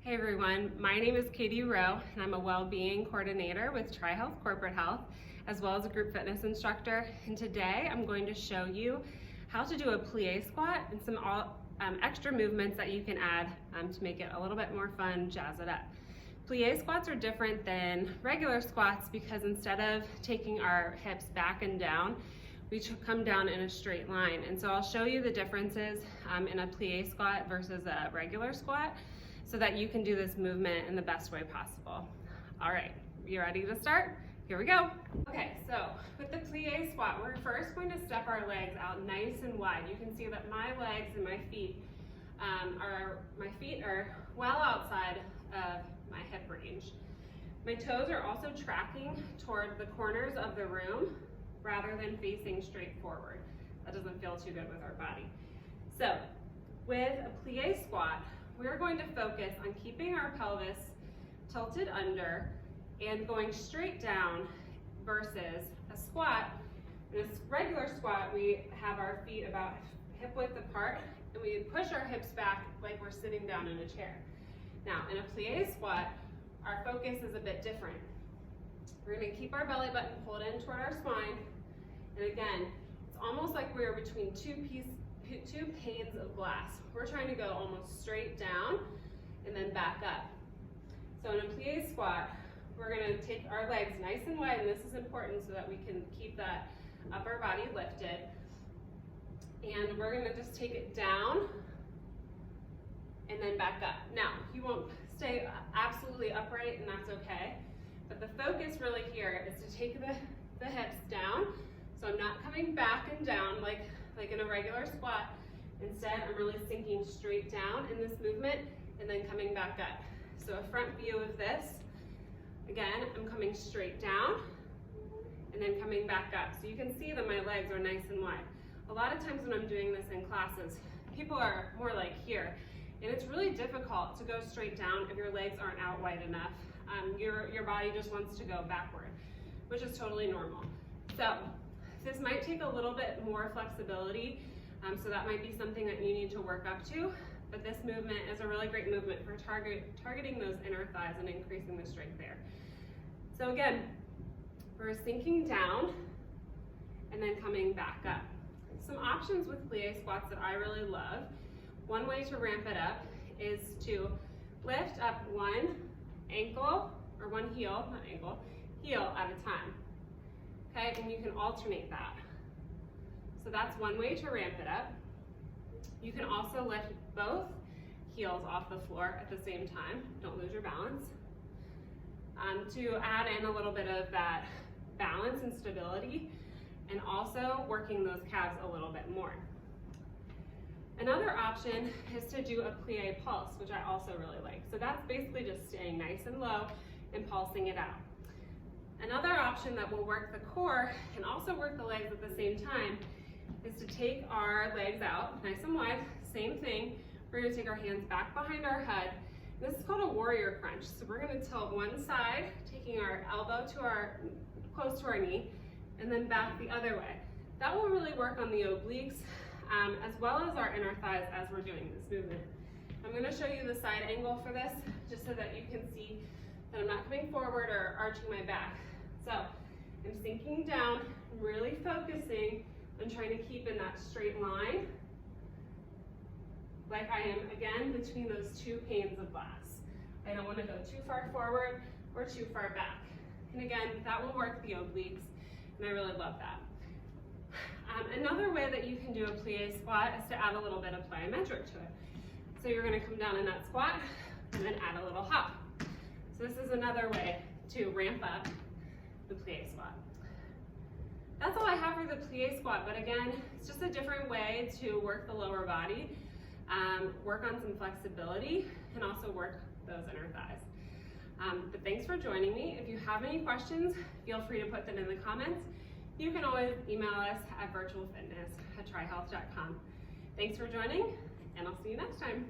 Hey everyone, my name is Katie Rowe and I'm a well-being coordinator with TriHealth Corporate Health as well as a group fitness instructor, and today I'm going to show you how to do a plie squat and some extra movements that you can add to make it a little bit more fun, jazz it up. Plie squats are different than regular squats because instead of taking our hips back and down, we come down in a straight line, and so I'll show you the differences in a plie squat versus a regular squat so that you can do this movement in the best way possible. All right, you ready to start? Here we go. Okay, so with the plie squat, we're first going to step our legs out nice and wide. You can see that my legs and my feet are well outside of my hip range. My toes are also tracking toward the corners of the room rather than facing straight forward. That doesn't feel too good with our body. So with a plie squat, we're going to focus on keeping our pelvis tilted under and going straight down versus a squat. In a regular squat, we have our feet about hip width apart and we push our hips back like we're sitting down in a chair. Now, in a plie squat, our focus is a bit different. We're going to keep our belly button pulled in toward our spine, and again, it's almost like we're between two panes of glass. We're trying to go almost straight down and then back up. So in a plie squat, we're going to take our legs nice and wide, and this is important so that we can keep that upper body lifted. And we're going to just take it down and then back up. Now, you won't stay absolutely upright, and that's okay. But the focus really here is to take the hips down. So I'm not coming back and down like in a regular squat. Instead, I'm really sinking straight down in this movement and then coming back up. So a front view of this. Again, I'm coming straight down and then coming back up. So you can see that my legs are nice and wide. A lot of times when I'm doing this in classes, people are more like here. And it's really difficult to go straight down if your legs aren't out wide enough. Your body just wants to go backward, which is totally normal. So this might take a little bit more flexibility, so that might be something that you need to work up to, but this movement is a really great movement for targeting those inner thighs and increasing the strength there. So again, we're sinking down and then coming back up. Some options with plie squats that I really love. One way to ramp it up is to lift up one ankle, or one heel, not ankle, heel at a time. Okay, and you can alternate that. So that's one way to ramp it up. You can also lift both heels off the floor at the same time. Don't lose your balance. To add in a little bit of that balance and stability, and also working those calves a little bit more. Another option is to do a Plie Pulse, which I also really like. So that's basically just staying nice and low and pulsing it out. Another option that will work the core and also work the legs at the same time is to take our legs out nice and wide. Same thing. We're going to take our hands back behind our head. This is called a warrior crunch. So we're going to tilt one side, taking our elbow close to our knee, and then back the other way. That will really work on the obliques as well as our inner thighs as we're doing this movement. I'm going to show you the side angle for this just so that you can see that I'm not coming forward or arching my back. So I'm sinking down, I'm really focusing on trying to keep in that straight line like I am, again, between those two panes of glass. I don't want to go too far forward or too far back. And again, that will work the obliques, and I really love that. Another way that you can do a plie squat is to add a little bit of plyometric to it. So you're going to come down in that squat and then add a little hop. So this is another way to ramp up the plie squat. That's all I have for the plie squat, but again, it's just a different way to work the lower body, work on some flexibility, and also work those inner thighs. But thanks for joining me. If you have any questions, feel free to put them in the comments. You can always email us at virtualfitness@trihealth.com. Thanks for joining, and I'll see you next time.